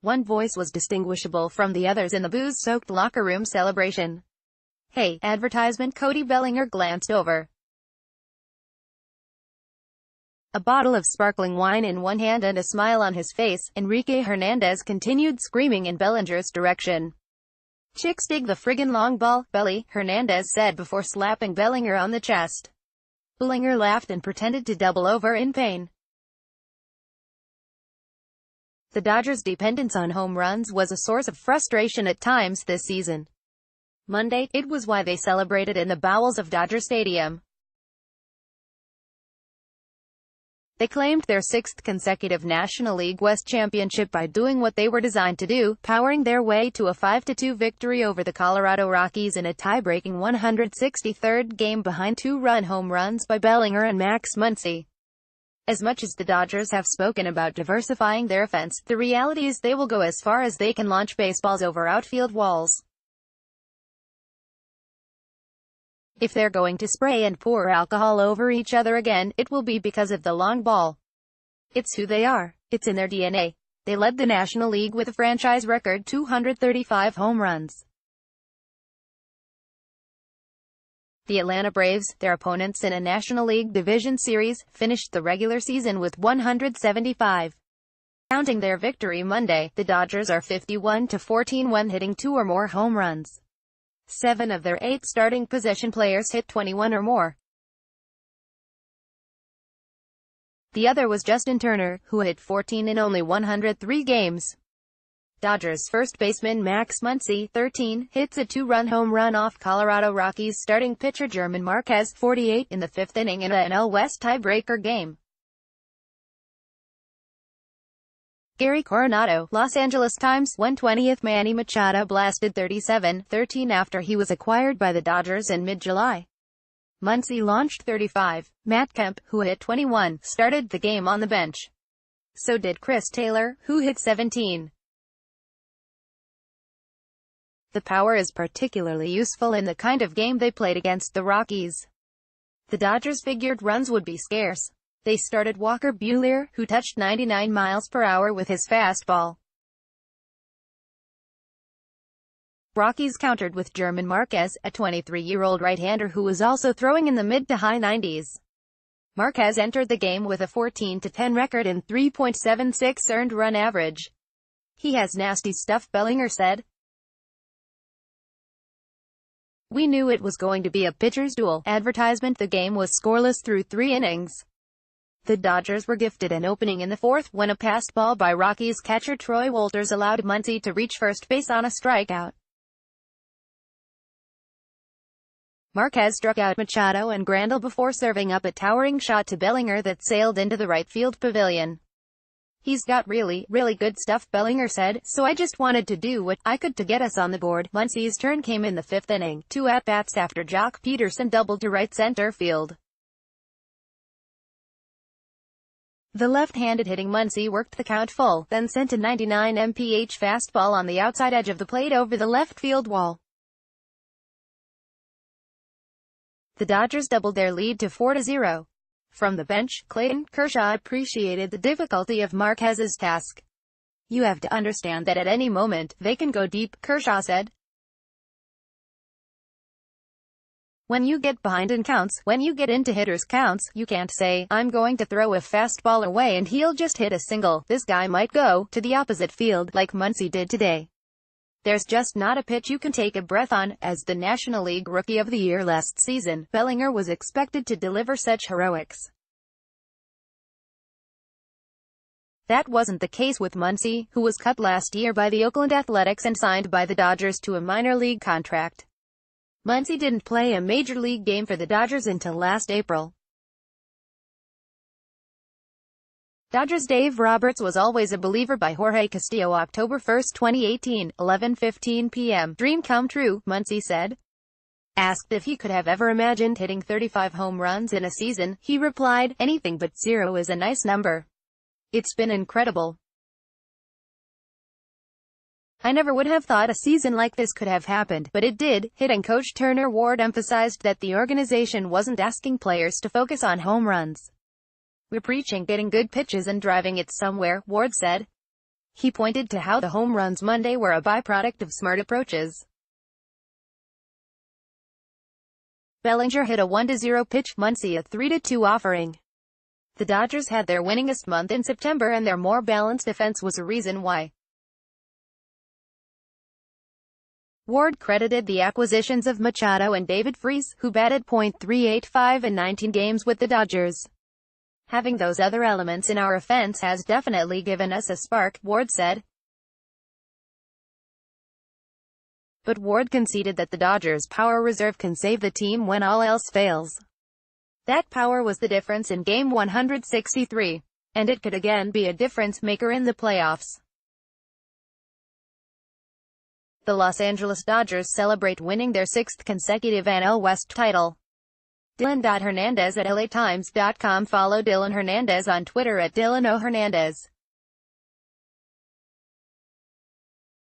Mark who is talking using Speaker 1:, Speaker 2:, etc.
Speaker 1: One voice was distinguishable from the others in the booze-soaked locker room celebration. "Hey, advertisement." Cody Bellinger glanced over, a bottle of sparkling wine in one hand and a smile on his face. Enrique Hernandez continued screaming in Bellinger's direction. "Chicks dig the friggin' long ball, Belly," Hernandez said before slapping Bellinger on the chest. Bellinger laughed and pretended to double over in pain. The Dodgers' dependence on home runs was a source of frustration at times this season. Monday, it was why they celebrated in the bowels of Dodger Stadium. They claimed their sixth consecutive National League West championship by doing what they were designed to do, powering their way to a 5-2 victory over the Colorado Rockies in a tie-breaking 163rd game behind two-run home runs by Bellinger and Max Muncy. As much as the Dodgers have spoken about diversifying their offense, the reality is they will go as far as they can launch baseballs over outfield walls. If they're going to spray and pour alcohol over each other again, it will be because of the long ball. It's who they are. It's in their DNA. They led the National League with a franchise record 235 home runs. The Atlanta Braves, their opponents in a National League Division Series, finished the regular season with 175. Counting their victory Monday, the Dodgers are 51-14 when hitting 2 or more home runs. 7 of their 8 starting position players hit 21 or more. The other was Justin Turner, who hit 14 in only 103 games. Dodgers first baseman Max Muncy, 13, hits a 2-run home run off Colorado Rockies starting pitcher German Marquez, 48, in the 5th inning in a NL West tiebreaker game. Gary Coronado, Los Angeles Times, 1/20. Manny Machado blasted 37-13 after he was acquired by the Dodgers in mid-July. Muncy launched 35. Matt Kemp, who hit 21, started the game on the bench. So did Chris Taylor, who hit 17. The power is particularly useful in the kind of game they played against the Rockies. The Dodgers figured runs would be scarce. They started Walker Buehler, who touched 99 miles per hour with his fastball. Rockies countered with German Marquez, a 23-year-old right-hander who was also throwing in the mid to high 90s. Marquez entered the game with a 14-10 record and 3.76 earned run average. "He has nasty stuff," Bellinger said. "We knew it was going to be a pitcher's duel." Advertisement. The game was scoreless through 3 innings. The Dodgers were gifted an opening in the 4th, when a passed ball by Rockies catcher Troy Walters allowed Muncy to reach first base on a strikeout. Marquez struck out Machado and Grandal before serving up a towering shot to Bellinger that sailed into the right field pavilion. "He's got really, really good stuff," Bellinger said, "so I just wanted to do what I could to get us on the board." Muncy's turn came in the 5th inning, 2 at-bats after Jock Peterson doubled to right center field. The left-handed hitting Muncy worked the count full, then sent a 99 mph fastball on the outside edge of the plate over the left field wall. The Dodgers doubled their lead to 4-0. From the bench, Clayton Kershaw appreciated the difficulty of Marquez's task. "You have to understand that at any moment, they can go deep," Kershaw said. "When you get behind in counts, when you get into hitters' counts, you can't say, 'I'm going to throw a fastball away and he'll just hit a single.' This guy might go to the opposite field, like Muncy did today. There's just not a pitch you can take a breath on." As the National League Rookie of the Year last season, Bellinger was expected to deliver such heroics. That wasn't the case with Muncy, who was cut last year by the Oakland Athletics and signed by the Dodgers to a minor league contract. Muncy didn't play a major league game for the Dodgers until last April. Dodgers' Dave Roberts was always a believer by Jorge Castillo. October 1, 2018, 11:15 p.m. "Dream come true," Muncy said. Asked if he could have ever imagined hitting 35 home runs in a season, he replied, "Anything but 0 is a nice number. It's been incredible. I never would have thought a season like this could have happened, but it did." Hitting coach Turner Ward emphasized that the organization wasn't asking players to focus on home runs. "We're preaching getting good pitches and driving it somewhere," Ward said. He pointed to how the home runs Monday were a byproduct of smart approaches. Bellinger hit a 1-0 pitch, Muncy a 3-2 offering. The Dodgers had their winningest month in September and their more balanced defense was a reason why. Ward credited the acquisitions of Machado and David Freese, who batted .385 in 19 games with the Dodgers. Having those other elements in our offense has definitely given us a spark, Ward said. But Ward conceded that the Dodgers' power reserve can save the team when all else fails. That power was the difference in Game 163. And it could again be a difference maker in the playoffs. The Los Angeles Dodgers celebrate winning their 6th consecutive NL West title. Dylan.Hernandez at LATimes.com. Follow Dylan Hernandez on Twitter at Dylan O. Hernandez.